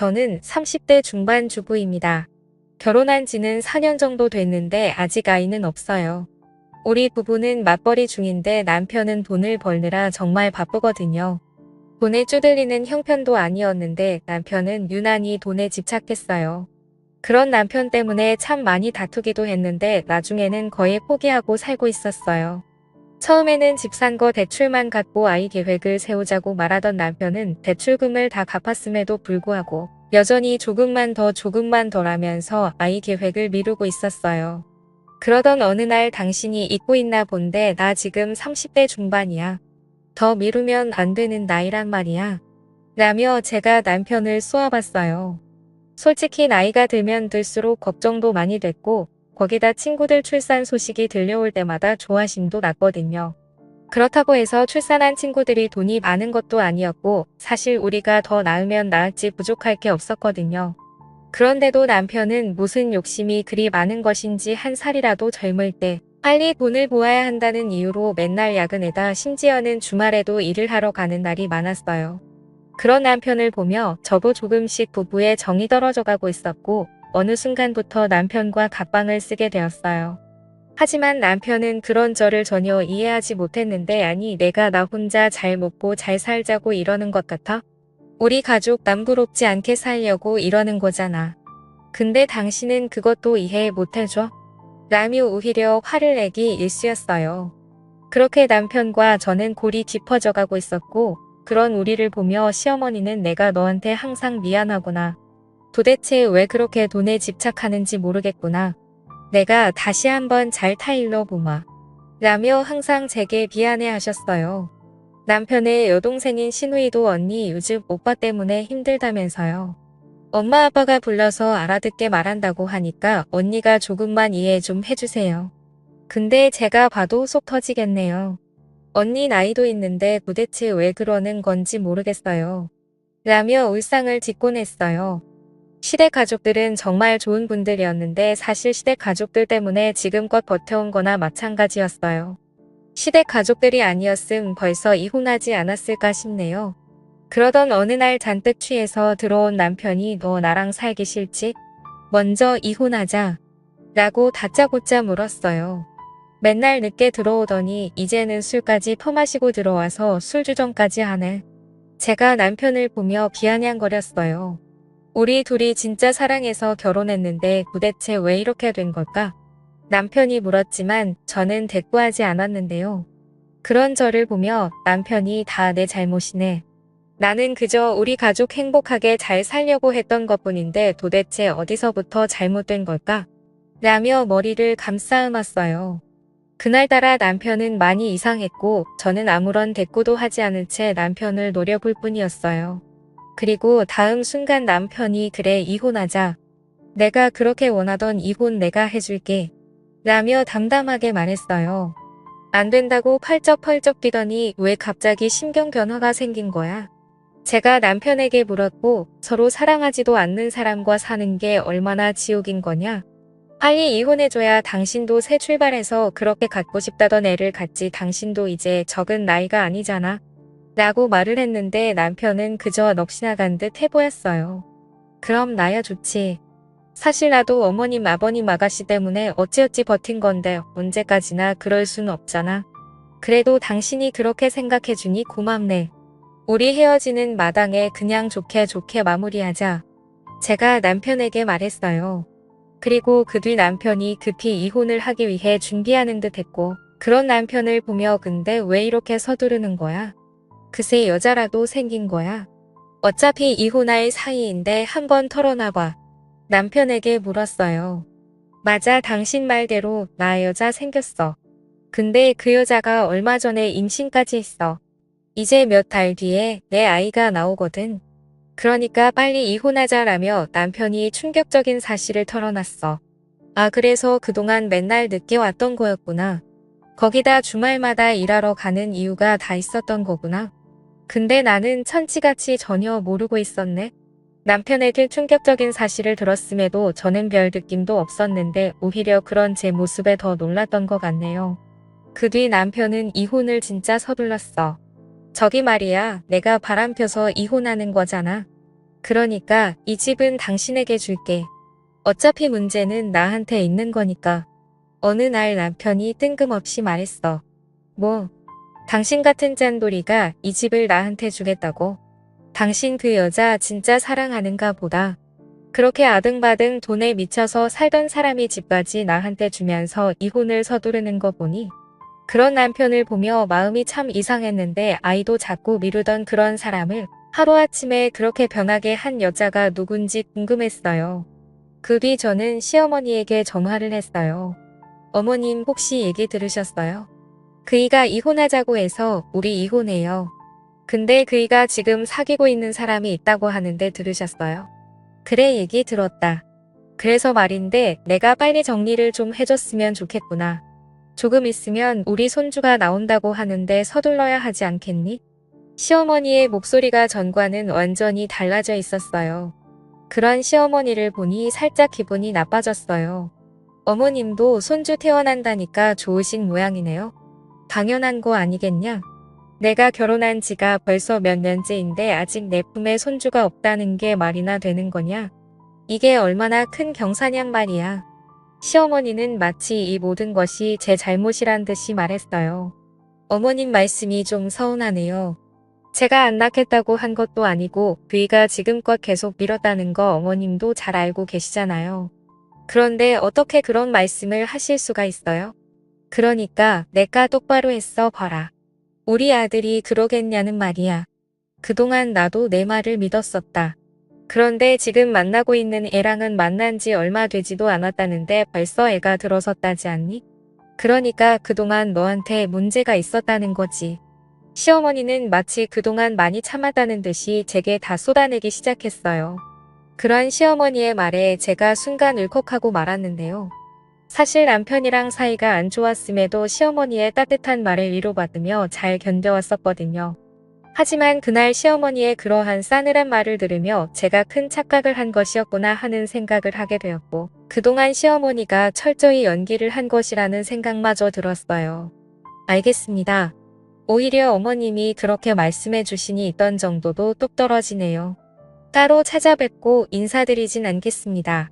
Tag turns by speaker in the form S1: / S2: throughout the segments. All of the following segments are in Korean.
S1: 저는 30대 중반 주부입니다. 결혼한 지는 4년 정도 됐는데 아직 아이는 없어요. 우리 부부는 맞벌이 중인데 남편은 돈을 벌느라 정말 바쁘거든요. 돈에 쪼들리는 형편도 아니었는데 남편은 유난히 돈에 집착했어요. 그런 남편 때문에 참 많이 다투기도 했는데 나중에는 거의 포기하고 살고 있었어요. 처음에는 집 산 거 대출만 갚고 아이 계획을 세우자고 말하던 남편은 대출금을 다 갚았음에도 불구하고 여전히 조금만 더 하면서 아이 계획을 미루고 있었어요. 그러던 어느 날 당신이 잊고 있나 본데 나 지금 30대 중반이야. 더 미루면 안 되는 나이란 말이야. 라며 제가 남편을 쏘아봤어요. 솔직히 나이가 들면 들수록 걱정도 많이 됐고 거기다 친구들 출산 소식이 들려올 때마다 조바심도 났거든요. 그렇다고 해서 출산한 친구들이 돈이 많은 것도 아니었고 사실 우리가 더 낳으면 낳았지 부족할 게 없었거든요. 그런데도 남편은 무슨 욕심이 그리 많은 것인지 한 살이라도 젊을 때 빨리 돈을 모아야 한다는 이유로 맨날 야근에다 심지어는 주말에도 일을 하러 가는 날이 많았어요. 그런 남편을 보며 저도 조금씩 부부의 정이 떨어져 가고 있었고 어느 순간부터 남편과 갑방을 쓰게 되었어요. 하지만 남편은 그런 저를 전혀 이해하지 못했는데 아니 내가 나 혼자 잘 먹고 잘 살자고 이러는 것 같아? 우리 가족 남부럽지 않게 살려고 이러는 거잖아. 근데 당신은 그것도 이해 못해줘? 라며 오히려 화를 내기 일쑤였어요. 그렇게 남편과 저는 골이 깊어져 가고 있었고 그런 우리를 보며 시어머니는 내가 너한테 항상 미안하구나. 도대체 왜 그렇게 돈에 집착하는지 모르겠구나. 내가 다시 한번 잘 타일러 보마. 라며 항상 제게 미안해 하셨어요. 남편의 여동생인 시누이도 언니 요즘 오빠 때문에 힘들다면서요. 엄마 아빠가 불러서 알아듣게 말한다고 하니까 언니가 조금만 이해 좀 해주세요. 근데 제가 봐도 속 터지겠네요. 언니 나이도 있는데 도대체 왜 그러는 건지 모르겠어요. 라며 울상을 짓곤 했어요. 시댁 가족들은 정말 좋은 분들이었는데 사실 시댁 가족들 때문에 지금껏 버텨온 거나 마찬가지였어요. 시댁 가족들이 아니었음 벌써 이혼하지 않았을까 싶네요. 그러던 어느 날 잔뜩 취해서 들어온 남편이 너 나랑 살기 싫지? 먼저 이혼하자. 라고 다짜고짜 물었어요. 맨날 늦게 들어오더니 이제는 술까지 퍼마시고 들어와서 술주정까지 하네. 제가 남편을 보며 비아냥거렸어요. 우리 둘이 진짜 사랑해서 결혼했는데 도대체 왜 이렇게 된 걸까? 남편이 물었지만 저는 대꾸하지 않았는데요. 그런 저를 보며 남편이 다 내 잘못이네. 나는 그저 우리 가족 행복하게 잘 살려고 했던 것뿐인데 도대체 어디서부터 잘못된 걸까? 라며 머리를 감싸안았어요. 그날따라 남편은 많이 이상했고 저는 아무런 대꾸도 하지 않은 채 남편을 노려볼 뿐이었어요. 그리고 다음 순간 남편이 그래 이혼하자. 내가 그렇게 원하던 이혼 내가 해줄게. 라며 담담하게 말했어요. 안 된다고 펄쩍펄쩍 뛰더니 왜 갑자기 심경 변화가 생긴 거야? 제가 남편에게 물었고 서로 사랑하지도 않는 사람과 사는 게 얼마나 지옥인 거냐? 빨리 이혼해줘야 당신도 새 출발해서 그렇게 갖고 싶다던 애를 갖지 당신도 이제 적은 나이가 아니잖아. 라고 말을 했는데 남편은 그저 넋이나간 듯 해보였어요. 그럼 나야 좋지. 사실 나도 어머님 아버님 아가씨 때문에 어찌어찌 버틴 건데 언제까지나 그럴 순 없잖아. 그래도 당신이 그렇게 생각해주니 고맙네. 우리 헤어지는 마당에 그냥 좋게 마무리하자. 제가 남편에게 말했어요. 그리고 그 뒤 남편이 급히 이혼을 하기 위해 준비하는 듯 했고 그런 남편을 보며 근데 왜 이렇게 서두르는 거야? 그새 여자라도 생긴 거야? 어차피 이혼할 사이인데 한번 털어놔봐. 남편에게 물었어요. 맞아 당신 말대로 나 여자 생겼어. 근데 그 여자가 얼마 전에 임신까지 했어. 이제 몇 달 뒤에 내 아이가 나오거든. 그러니까 빨리 이혼하자라며 남편이 충격적인 사실을 털어놨어. 아 그래서 그동안 맨날 늦게 왔던 거였구나. 거기다 주말마다 일하러 가는 이유가 다 있었던 거구나. 근데 나는 천치같이 전혀 모르고 있었네. 남편에게 충격적인 사실을 들었음에도 저는 별 느낌도 없었는데 오히려 그런 제 모습에 더 놀랐던 것 같네요. 그 뒤 남편은 이혼을 진짜 서둘렀어. 저기 말이야 내가 바람펴서 이혼하는 거잖아. 그러니까 이 집은 당신에게 줄게. 어차피 문제는 나한테 있는 거니까. 어느 날 남편이 뜬금없이 말했어. 뭐, 당신 같은 짠돌이가 이 집을 나한테 주겠다고? 당신 그 여자 진짜 사랑하는가 보다. 그렇게 아등바등 돈에 미쳐서 살던 사람이 집까지 나한테 주면서 이혼을 서두르는 거 보니 그런 남편을 보며 마음이 참 이상했는데 아이도 자꾸 미루던 그런 사람을 하루아침에 그렇게 변하게 한 여자가 누군지 궁금했어요. 그 뒤 저는 시어머니에게 전화를 했어요. 어머님 혹시 얘기 들으셨어요? 그이가 이혼하자고 해서 우리 이혼해요. 근데 그이가 지금 사귀고 있는 사람이 있다고 하는데 들으셨어요? 그래 얘기 들었다. 그래서 말인데 내가 빨리 정리를 좀 해줬으면 좋겠구나. 조금 있으면 우리 손주가 나온다고 하는데 서둘러야 하지 않겠니? 시어머니의 목소리가 전과는 완전히 달라져 있었어요. 그런 시어머니를 보니 살짝 기분이 나빠졌어요. 어머님도 손주 태어난다니까 좋으신 모양이네요. 당연한 거 아니겠냐? 내가 결혼한 지가 벌써 몇 년째인데 아직 내 품에 손주가 없다는 게 말이나 되는 거냐? 이게 얼마나 큰 경사냔 말이야. 시어머니는 마치 이 모든 것이 제 잘못이란 듯이 말했어요. 어머님 말씀이 좀 서운하네요. 제가 안 낳겠다고 한 것도 아니고 그이가 지금껏 계속 미뤘다는 거 어머님도 잘 알고 계시잖아요. 그런데 어떻게 그런 말씀을 하실 수가 있어요? 그러니까 내가 똑바로 했어 봐라. 우리 아들이 그러겠냐는 말이야. 그동안 나도 내 말을 믿었었다. 그런데 지금 만나고 있는 애랑은 만난 지 얼마 되지도 않았다는데 벌써 애가 들어섰다지 않니? 그러니까 그동안 너한테 문제가 있었다는 거지. 시어머니는 마치 그동안 많이 참았다는 듯이 제게 다 쏟아내기 시작했어요. 그런 시어머니의 말에 제가 순간 울컥하고 말았는데요. 사실 남편이랑 사이가 안 좋았음에도 시어머니의 따뜻한 말을 위로받으며 잘 견뎌왔었거든요. 하지만 그날 시어머니의 그러한 싸늘한 말을 들으며 제가 큰 착각을 한 것이었구나 하는 생각을 하게 되었고 그동안 시어머니가 철저히 연기를 한 것이라는 생각마저 들었어요. 알겠습니다. 오히려 어머님이 그렇게 말씀해 주시니 있던 정도도 뚝 떨어지네요. 따로 찾아뵙고 인사드리진 않겠습니다.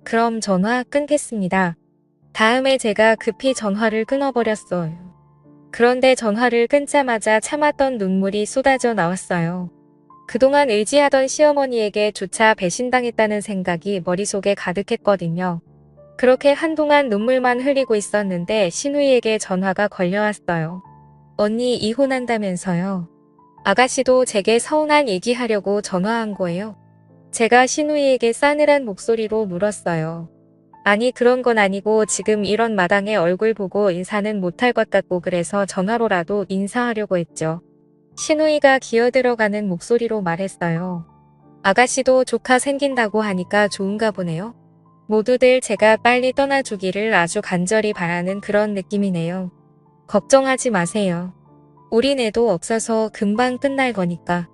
S1: 그럼 전화 끊겠습니다. 다음에 제가 급히 전화를 끊어버렸어요. 그런데 전화를 끊자마자 참았던 눈물이 쏟아져 나왔어요. 그동안 의지하던 시어머니에게 조차 배신당했다는 생각이 머릿속에 가득했거든요. 그렇게 한동안 눈물만 흘리고 있었는데 신우이에게 전화가 걸려왔어요. 언니 이혼한다면서요. 아가씨도 제게 서운한 얘기하려고 전화한 거예요. 제가 신우이에게 싸늘한 목소리로 물었어요. 아니 그런 건 아니고 지금 이런 마당에 얼굴 보고 인사는 못할 것 같고 그래서 전화로라도 인사하려고 했죠. 신우이가 기어들어가는 목소리로 말했어요. 아가씨도 조카 생긴다고 하니까 좋은가 보네요. 모두들 제가 빨리 떠나주기를 아주 간절히 바라는 그런 느낌이네요. 걱정하지 마세요. 우린 애도 없어서 금방 끝날 거니까.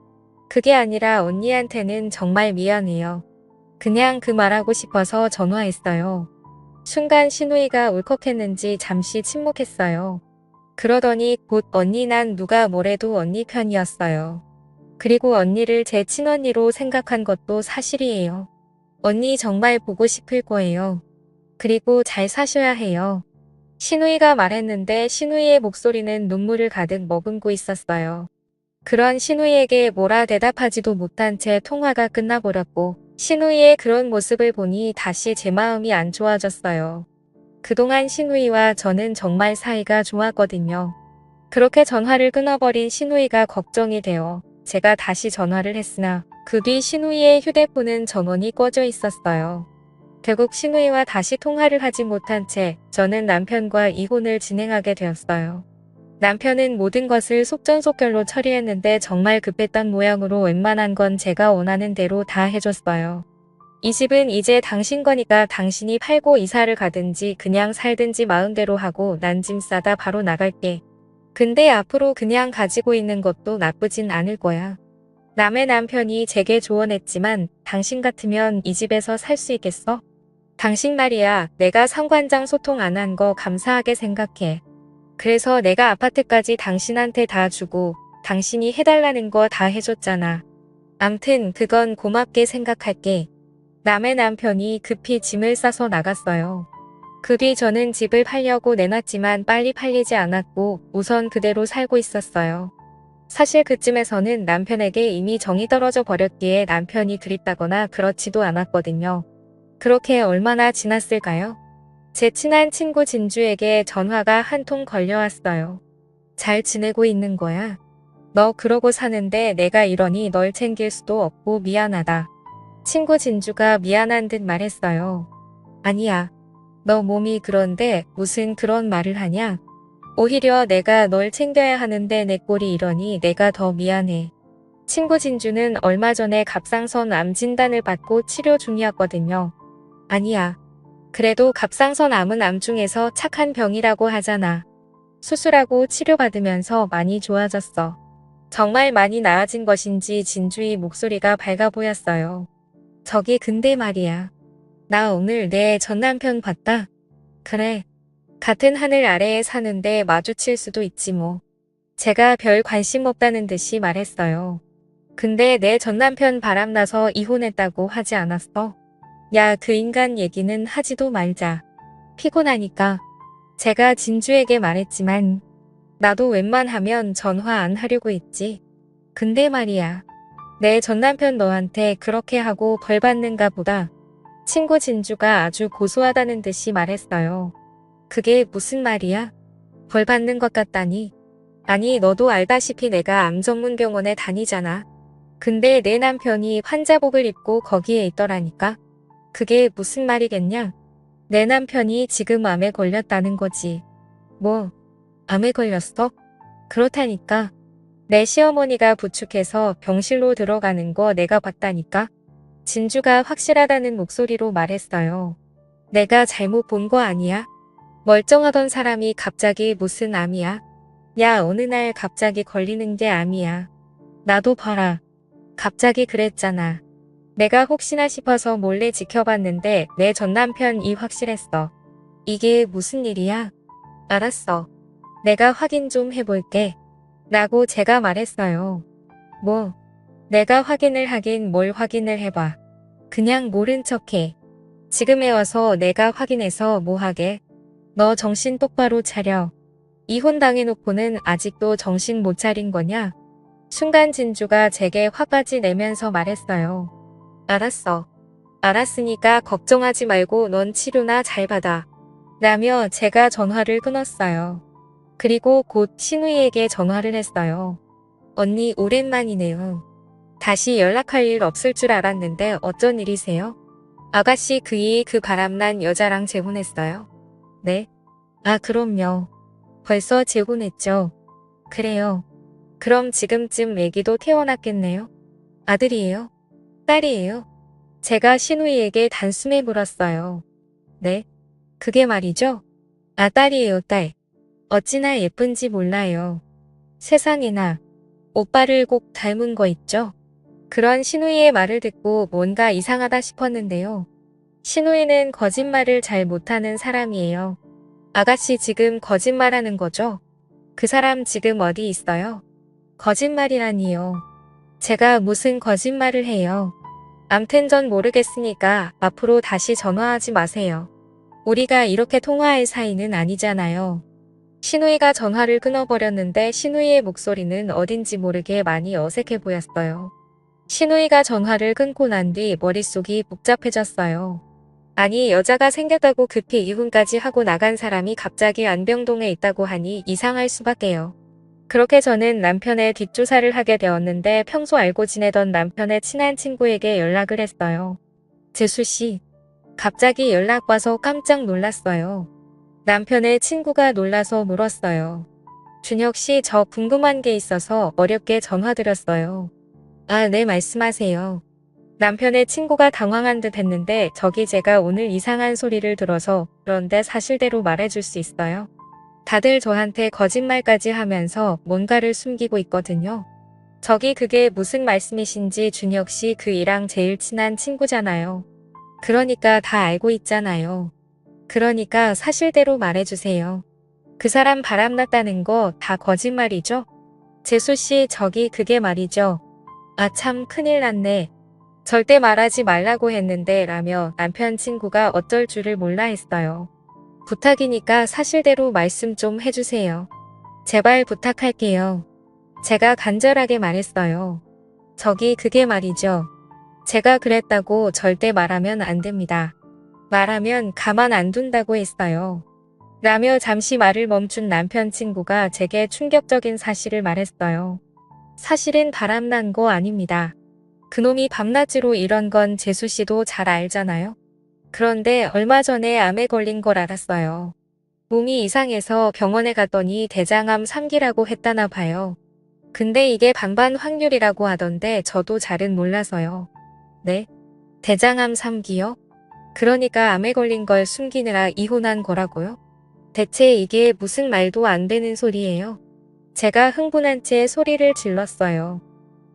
S1: 그게 아니라 언니한테는 정말 미안해요. 그냥 그 말하고 싶어서 전화했어요. 순간 신우이가 울컥했는지 잠시 침묵했어요. 그러더니 곧 언니 난 누가 뭐래도 언니 편이었어요. 그리고 언니를 제 친언니로 생각한 것도 사실이에요. 언니 정말 보고 싶을 거예요. 그리고 잘 사셔야 해요. 신우이가 말했는데 신우이의 목소리는 눈물을 가득 머금고 있었어요. 그런 신우이에게 뭐라 대답하지도 못한 채 통화가 끝나버렸고 신우이의 그런 모습을 보니 다시 제 마음이 안 좋아졌어요. 그동안 신우이와 저는 정말 사이가 좋았거든요. 그렇게 전화를 끊어버린 신우이가 걱정이 되어 제가 다시 전화를 했으나 그 뒤 신우이의 휴대폰은 전원이 꺼져 있었어요. 결국 신우이와 다시 통화를 하지 못한 채 저는 남편과 이혼을 진행하게 되었어요. 남편은 모든 것을 속전속결로 처리했는데 정말 급했던 모양으로 웬만한 건 제가 원하는 대로 다 해줬어요. 이 집은 이제 당신 거니까 당신이 팔고 이사를 가든지 그냥 살든지 마음대로 하고 난 짐 싸다 바로 나갈게. 근데 앞으로 그냥 가지고 있는 것도 나쁘진 않을 거야. 남의 남편이 제게 조언했지만 당신 같으면 이 집에서 살 수 있겠어? 당신 말이야 내가 상관장 소통 안 한 거 감사하게 생각해. 그래서 내가 아파트까지 당신한테 다 주고 당신이 해달라는 거 다 해줬잖아. 암튼 그건 고맙게 생각할게. 남의 남편이 급히 짐을 싸서 나갔어요. 그 뒤 저는 집을 팔려고 내놨지만 빨리 팔리지 않았고 우선 그대로 살고 있었어요. 사실 그쯤에서는 남편에게 이미 정이 떨어져 버렸기에 남편이 그립다거나 그렇지도 않았거든요. 그렇게 얼마나 지났을까요? 제 친한 친구 진주에게 전화가 한 통 걸려왔어요. 잘 지내고 있는 거야? 너 그러고 사는데 내가 이러니 널 챙길 수도 없고 미안하다. 친구 진주가 미안한 듯 말했어요. 아니야. 너 몸이 그런데 무슨 그런 말을 하냐? 오히려 내가 널 챙겨야 하는데 내 꼴이 이러니 내가 더 미안해. 친구 진주는 얼마 전에 갑상선 암 진단을 받고 치료 중이었거든요. 아니야. 그래도 갑상선 암은 암 중에서 착한 병이라고 하잖아. 수술하고 치료받으면서 많이 좋아졌어. 정말 많이 나아진 것인지 진주의 목소리가 밝아 보였어요. 저기 근데 말이야. 나 오늘 내 전남편 봤다. 그래. 같은 하늘 아래에 사는데 마주칠 수도 있지 뭐. 제가 별 관심 없다는 듯이 말했어요. 근데 내 전남편 바람나서 이혼했다고 하지 않았어? 야, 그 인간 얘기는 하지도 말자. 피곤하니까. 제가 진주에게 말했지만 나도 웬만하면 전화 안 하려고 했지. 근데 말이야. 내 전남편 너한테 그렇게 하고 벌 받는가 보다. 친구 진주가 아주 고소하다는 듯이 말했어요. 그게 무슨 말이야? 벌 받는 것 같다니. 아니 너도 알다시피 내가 암 전문 병원에 다니잖아. 근데 내 남편이 환자복을 입고 거기에 있더라니까. 그게 무슨 말이겠냐? 내 남편이 지금 암에 걸렸다는 거지. 뭐? 암에 걸렸어? 그렇다니까. 내 시어머니가 부축해서 병실로 들어가는 거 내가 봤다니까. 진주가 확실하다는 목소리로 말했어요. 내가 잘못 본 거 아니야? 멀쩡하던 사람이 갑자기 무슨 암이야? 야, 어느 날 갑자기 걸리는 게 암이야. 나도 봐라. 갑자기 그랬잖아. 내가 혹시나 싶어서 몰래 지켜봤는데 내 전남편이 확실했어. 이게 무슨 일이야? 알았어. 내가 확인 좀 해볼게. 라고 제가 말했어요. 뭐? 내가 확인을 하긴 뭘 확인을 해봐. 그냥 모른 척해. 지금에 와서 내가 확인해서 뭐 하게? 너 정신 똑바로 차려. 이혼 당해놓고는 아직도 정신 못 차린 거냐? 순간 진주가 제게 화까지 내면서 말했어요. 알았어. 알았으니까 걱정하지 말고 넌 치료나 잘 받아. 라며 제가 전화를 끊었어요. 그리고 곧 신우이에게 전화를 했어요. 언니 오랜만이네요. 다시 연락할 일 없을 줄 알았는데 어쩐 일이세요? 아가씨 그 바람난 여자랑 재혼했어요? 네? 아 그럼요. 벌써 재혼했죠. 그래요. 그럼 지금쯤 애기도 태어났겠네요? 아들이에요? 딸이에요? 제가 신우이에게 단숨에 물었어요. 네? 그게 말이죠? 아 딸이에요 딸. 어찌나 예쁜지 몰라요. 세상에나. 오빠를 꼭 닮은 거 있죠? 그런 신우이의 말을 듣고 뭔가 이상하다 싶었는데요. 신우이는 거짓말을 잘 못하는 사람이에요. 아가씨 지금 거짓말하는 거죠? 그 사람 지금 어디 있어요? 거짓말이라니요. 제가 무슨 거짓말을 해요. 암튼 전 모르겠으니까 앞으로 다시 전화하지 마세요. 우리가 이렇게 통화할 사이는 아니잖아요. 신우이가 전화를 끊어버렸는데 신우이의 목소리는 어딘지 모르게 많이 어색해 보였어요. 신우이가 전화를 끊고 난 뒤 머릿속이 복잡해졌어요. 아니 여자가 생겼다고 급히 이혼까지 하고 나간 사람이 갑자기 안병동에 있다고 하니 이상할 수밖에요. 그렇게 저는 남편의 뒷조사를 하게 되었는데 평소 알고 지내던 남편의 친한 친구에게 연락을 했어요. 재수씨. 갑자기 연락 와서 깜짝 놀랐어요. 남편의 친구가 놀라서 물었어요. 준혁씨 저 궁금한 게 있어서 어렵게 전화드렸어요. 아, 네 말씀하세요. 남편의 친구가 당황한 듯 했는데 저기 제가 오늘 이상한 소리를 들어서 그런데 사실대로 말해줄 수 있어요? 다들 저한테 거짓말까지 하면서 뭔가를 숨기고 있거든요. 저기 그게 무슨 말씀이신지 준혁씨 그 이랑 제일 친한 친구잖아요. 그러니까 다 알고 있잖아요. 그러니까 사실대로 말해주세요. 그 사람 바람났다는 거 다 거짓말이죠? 재수씨 저기 그게 말이죠. 아, 참 큰일 났네. 절대 말하지 말라고 했는데 라며 남편 친구가 어쩔 줄을 몰라 했어요. 부탁이니까 사실대로 말씀 좀 해주세요. 제발 부탁할게요. 제가 간절하게 말했어요. 저기 그게 말이죠. 제가 그랬다고 절대 말하면 안 됩니다. 말하면 가만 안 둔다고 했어요. 라며 잠시 말을 멈춘 남편 친구가 제게 충격적인 사실을 말했어요. 사실은 바람난 거 아닙니다. 그놈이 밤낮으로 이런 건 재수 씨도 잘 알잖아요. 그런데 얼마 전에 암에 걸린 걸 알았어요. 몸이 이상해서 병원에 갔더니 대장암 3기라고 했다나 봐요. 근데 이게 반반 확률이라고 하던데 저도 잘은 몰라서요. 네? 대장암 3기요? 그러니까 암에 걸린 걸 숨기느라 이혼한 거라고요? 대체 이게 무슨 말도 안 되는 소리예요? 제가 흥분한 채 소리를 질렀어요.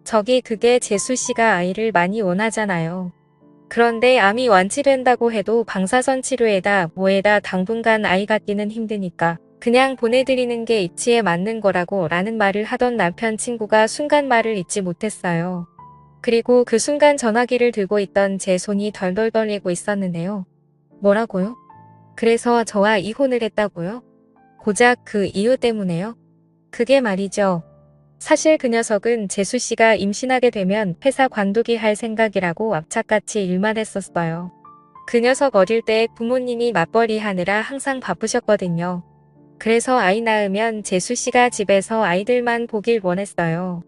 S1: 저기 그게 재수 씨가 아이를 많이 원하잖아요. 그런데 암이 완치된다고 해도 방사선 치료에다 뭐에다 당분간 아이 갖기는 힘드니까 그냥 보내드리는 게 이치에 맞는 거라고 라는 말을 하던 남편 친구가 순간 말을 잇지 못했어요. 그리고 그 순간 전화기를 들고 있던 제 손이 덜덜 떨리고 있었는데요. 뭐라고요? 그래서 저와 이혼을 했다고요? 고작 그 이유 때문에요? 그게 말이죠. 사실 그 녀석은 재수 씨가 임신하게 되면 회사 관두기 할 생각이라고 앞차같이 일만 했었어요. 그 녀석 어릴 때 부모님이 맞벌이 하느라 항상 바쁘셨거든요. 그래서 아이 낳으면 재수 씨가 집에서 아이들만 보길 원했어요.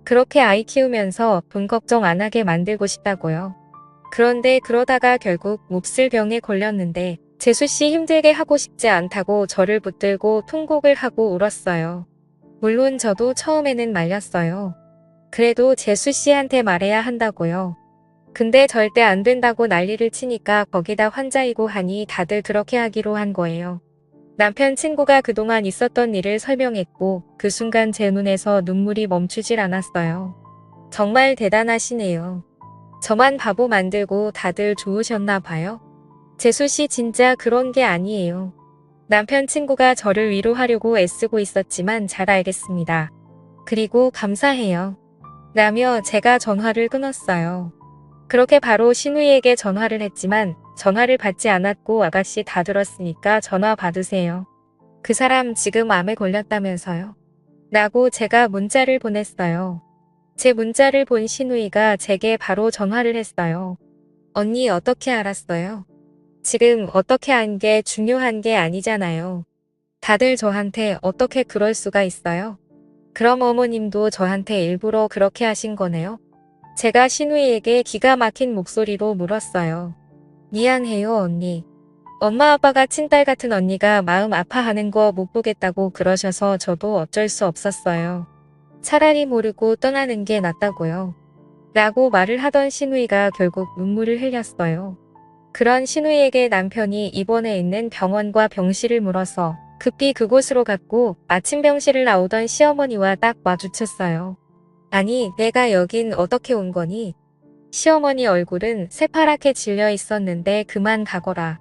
S1: 그렇게 아이 키우면서 돈 걱정 안 하게 만들고 싶다고요. 그런데 그러다가 결국 몹쓸 병에 걸렸는데 재수 씨 힘들게 하고 싶지 않다고 저를 붙들고 통곡을 하고 울었어요. 물론 저도 처음에는 말렸어요. 그래도 재수 씨한테 말해야 한다고요. 근데 절대 안 된다고 난리를 치니까 거기다 환자이고 하니 다들 그렇게 하기로 한 거예요. 남편 친구가 그동안 있었던 일을 설명했고 그 순간 제 눈에서 눈물이 멈추질 않았어요. 정말 대단하시네요. 저만 바보 만들고 다들 좋으셨나 봐요. 재수 씨 진짜 그런 게 아니에요. 남편 친구가 저를 위로하려고 애쓰고 있었지만 잘 알겠습니다. 그리고 감사해요. 라며 제가 전화를 끊었어요. 그렇게 바로 신우이에게 전화를 했지만 전화를 받지 않았고 아가씨 다 들었으니까 전화 받으세요. 그 사람 지금 암에 걸렸다면서요. 라고 제가 문자를 보냈어요. 제 문자를 본 신우이가 제게 바로 전화를 했어요. 언니 어떻게 알았어요? 지금 어떻게 한 게 중요한 게 아니잖아요. 다들 저한테 어떻게 그럴 수가 있어요? 그럼 어머님도 저한테 일부러 그렇게 하신 거네요? 제가 신우이에게 기가 막힌 목소리로 물었어요. 미안해요 언니. 엄마 아빠가 친딸 같은 언니가 마음 아파하는 거 못 보겠다고 그러셔서 저도 어쩔 수 없었어요. 차라리 모르고 떠나는 게 낫다고요. 라고 말을 하던 신우이가 결국 눈물을 흘렸어요. 그런 신우이에게 남편이 입원해 있는 병원과 병실을 물어서 급히 그곳으로 갔고 아침 병실을 나오던 시어머니와 딱 마주쳤어요. 아니 내가 여긴 어떻게 온 거니? 시어머니 얼굴은 새파랗게 질려 있었는데 그만 가거라.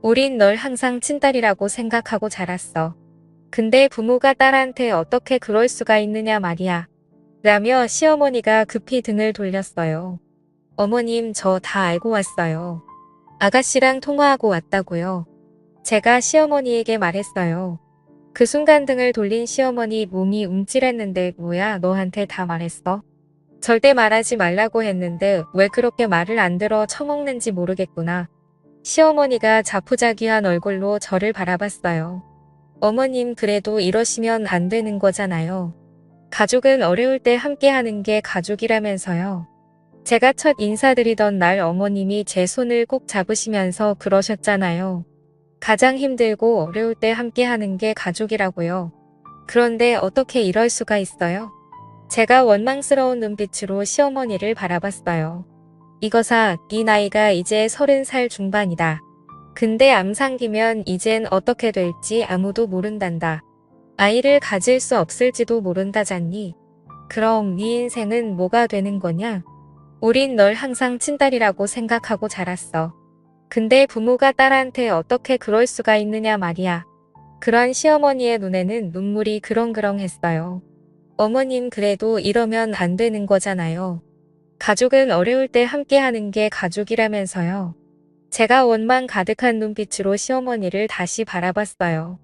S1: 우린 널 항상 친딸이라고 생각하고 자랐어. 근데 부모가 딸한테 어떻게 그럴 수가 있느냐 말이야. 라며 시어머니가 급히 등을 돌렸어요. 어머님 저 다 알고 왔어요. 아가씨랑 통화하고 왔다고요. 제가 시어머니에게 말했어요. 그 순간 등을 돌린 시어머니 몸이 움찔했는데 뭐야 너한테 다 말했어? 절대 말하지 말라고 했는데 왜 그렇게 말을 안 들어 처먹는지 모르겠구나. 시어머니가 자포자기한 얼굴로 저를 바라봤어요. 어머님 그래도 이러시면 안 되는 거잖아요. 가족은 어려울 때 함께하는 게 가족이라면서요. 제가 첫 인사드리던 날 어머님이 제 손을 꼭 잡으시면서 그러셨잖아요. 가장 힘들고 어려울 때 함께하는 게 가족이라고요. 그런데 어떻게 이럴 수가 있어요? 제가 원망스러운 눈빛으로 시어머니를 바라봤어요. 이거사, 네 나이가 이제 30살 중반이다. 근데 암 상기면 이젠 어떻게 될지 아무도 모른단다. 아이를 가질 수 없을지도 모른다잖니. 그럼 네 인생은 뭐가 되는 거냐? 우린 널 항상 친딸이라고 생각하고 자랐어. 근데 부모가 딸한테 어떻게 그럴 수가 있느냐 말이야. 그런 시어머니의 눈에는 눈물이 그렁그렁했어요. 어머님 그래도 이러면 안 되는 거잖아요. 가족은 어려울 때 함께하는 게 가족이라면서요. 제가 원망 가득한 눈빛으로 시어머니를 다시 바라봤어요.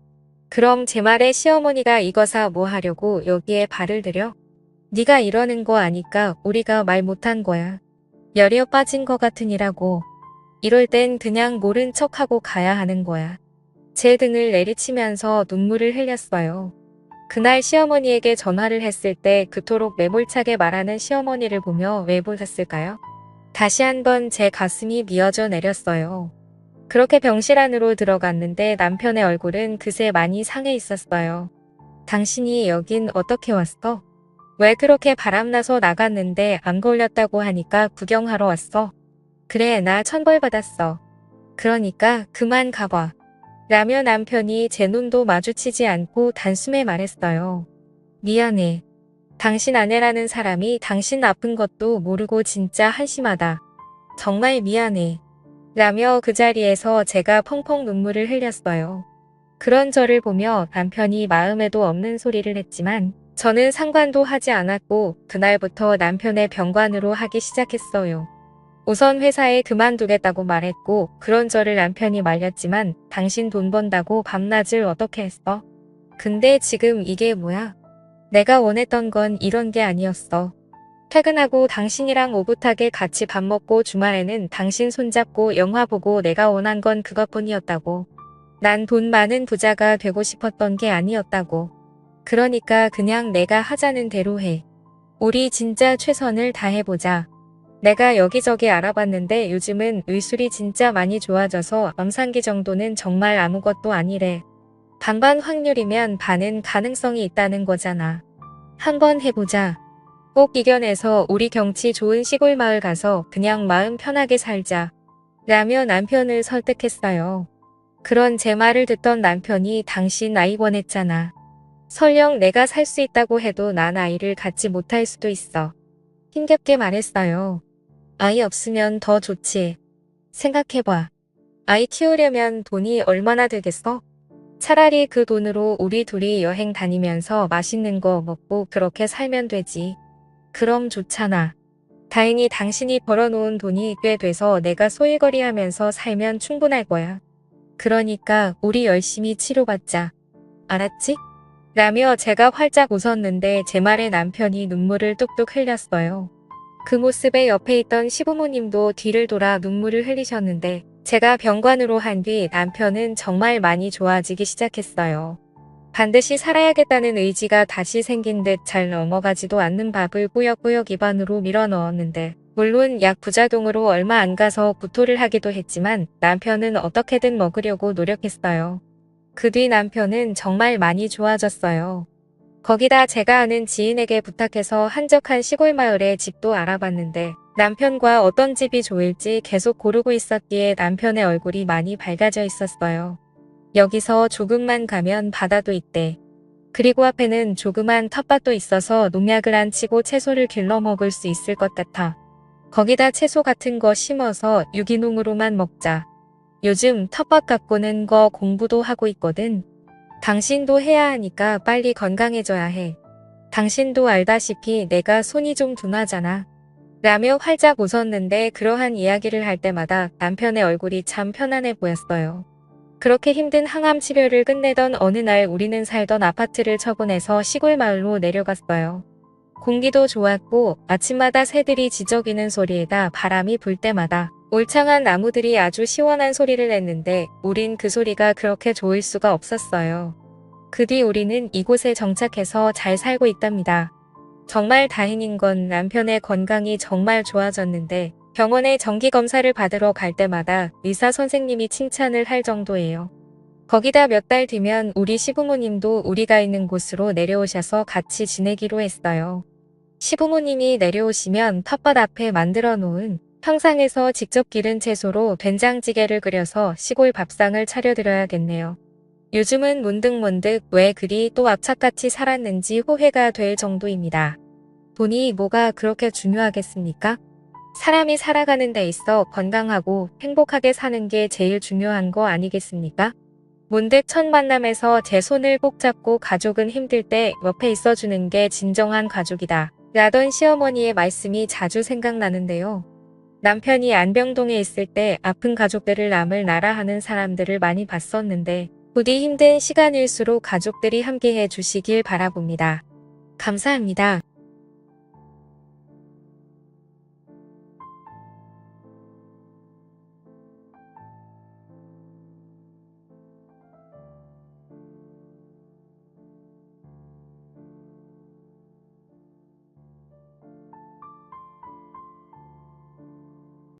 S1: 그럼 제 말에 시어머니가 이거사 뭐 하려고 여기에 발을 들여? 네가 이러는 거 아니까 우리가 말 못한 거야. 열이 빠진 거 같으니라고. 이럴 땐 그냥 모른 척하고 가야 하는 거야. 제 등을 내리치면서 눈물을 흘렸어요. 그날 시어머니에게 전화를 했을 때 그토록 매몰차게 말하는 시어머니를 보며 왜 보셨을까요? 다시 한번 제 가슴이 미어져 내렸어요. 그렇게 병실 안으로 들어갔는데 남편의 얼굴은 그새 많이 상해 있었어요. 당신이 여긴 어떻게 왔어? 왜 그렇게 바람나서 나갔는데 안 걸렸다고 하니까 구경하러 왔어? 그래, 나 천벌 받았어. 그러니까 그만 가봐. 라며 남편이 제 눈도 마주치지 않고 단숨에 말했어요. 미안해. 당신 아내라는 사람이 당신 아픈 것도 모르고 진짜 한심하다. 정말 미안해. 라며 그 자리에서 제가 펑펑 눈물을 흘렸어요. 그런 저를 보며 남편이 마음에도 없는 소리를 했지만 저는 상관도 하지 않았고 그날부터 남편의 병관으로 하기 시작했어요. 우선 회사에 그만두겠다고 말했고 그런 저를 남편이 말렸지만 당신 돈 번다고 밤낮을 어떻게 했어? 근데 지금 이게 뭐야? 내가 원했던 건 이런 게 아니었어. 퇴근하고 당신이랑 오붓하게 같이 밥 먹고 주말에는 당신 손잡고 영화 보고 내가 원한 건 그것뿐이었다고. 난 돈 많은 부자가 되고 싶었던 게 아니었다고. 그러니까 그냥 내가 하자는 대로 해. 우리 진짜 최선을 다해보자. 내가 여기저기 알아봤는데 요즘은 의술이 진짜 많이 좋아져서 암상기 정도는 정말 아무것도 아니래. 반반 확률이면 반은 가능성이 있다는 거잖아. 한번 해보자. 꼭 이겨내서 우리 경치 좋은 시골 마을 가서 그냥 마음 편하게 살자. 라며 남편을 설득했어요. 그런 제 말을 듣던 남편이 당신 아이 원했잖아. 설령 내가 살 수 있다고 해도 난 아이를 갖지 못할 수도 있어. 힘겹게 말했어요. 아이 없으면 더 좋지. 생각해봐. 아이 키우려면 돈이 얼마나 들겠어? 차라리 그 돈으로 우리 둘이 여행 다니면서 맛있는 거 먹고 그렇게 살면 되지. 그럼 좋잖아. 다행히 당신이 벌어놓은 돈이 꽤 돼서 내가 소일거리하면서 살면 충분할 거야. 그러니까 우리 열심히 치료받자. 알았지? 라며 제가 활짝 웃었는데 제 말에 남편이 눈물을 뚝뚝 흘렸어요. 그 모습에 옆에 있던 시부모님도 뒤를 돌아 눈물을 흘리셨는데 제가 병관으로 한 뒤 남편은 정말 많이 좋아지기 시작했어요. 반드시 살아야겠다는 의지가 다시 생긴 듯 잘 넘어가지도 않는 밥을 꾸역꾸역 입안으로 밀어 넣었는데 물론 약 부작용으로 얼마 안 가서 구토를 하기도 했지만 남편은 어떻게든 먹으려고 노력했어요. 그 뒤 남편은 정말 많이 좋아졌어요. 거기다 제가 아는 지인에게 부탁해서 한적한 시골 마을에 집도 알아봤는데 남편과 어떤 집이 좋을지 계속 고르고 있었기에 남편의 얼굴이 많이 밝아져 있었어요. 여기서 조금만 가면 바다도 있대. 그리고 앞에는 조그만 텃밭도 있어서 농약을 안 치고 채소를 길러 먹을 수 있을 것 같아. 거기다 채소 같은 거 심어서 유기농으로만 먹자. 요즘 텃밭 가꾸는 거 공부도 하고 있거든. 당신도 해야 하니까 빨리 건강해져야 해. 당신도 알다시피 내가 손이 좀 둔하잖아. 라며 활짝 웃었는데 그러한 이야기를 할 때마다 남편의 얼굴이 참 편안해 보였어요. 그렇게 힘든 항암 치료를 끝내던 어느 날 우리는 살던 아파트를 처분해서 시골 마을로 내려갔어요. 공기도 좋았고 아침마다 새들이 지저귀는 소리에다 바람이 불 때마다 울창한 나무들이 아주 시원한 소리를 냈는데 우린 그 소리가 그렇게 좋을 수가 없었어요. 그 뒤 우리는 이곳에 정착해서 잘 살고 있답니다. 정말 다행인 건 남편의 건강이 정말 좋아졌는데 병원에 정기검사를 받으러 갈 때마다 의사 선생님이 칭찬을 할 정도예요. 거기다 몇 달 뒤면 우리 시부모님도 우리가 있는 곳으로 내려오셔서 같이 지내기로 했어요. 시부모님이 내려오시면 텃밭 앞에 만들어 놓은 평상에서 직접 기른 채소로 된장찌개를 끓여서 시골 밥상을 차려드려야겠네요. 요즘은 문득문득 왜 그리 또 악착같이 살았는지 후회가 될 정도입니다. 돈이 뭐가 그렇게 중요하겠습니까? 사람이 살아가는 데 있어 건강하고 행복하게 사는 게 제일 중요한 거 아니겠습니까? 문득 첫 만남에서 제 손을 꼭 잡고 가족은 힘들 때 옆에 있어주는 게 진정한 가족이다 라던 시어머니의 말씀이 자주 생각나는데요. 남편이 안병동에 있을 때 아픈 가족들을 남을 나라 하는 사람들을 많이 봤었는데 부디 힘든 시간일수록 가족들이 함께해 주시길 바라봅니다. 감사합니다.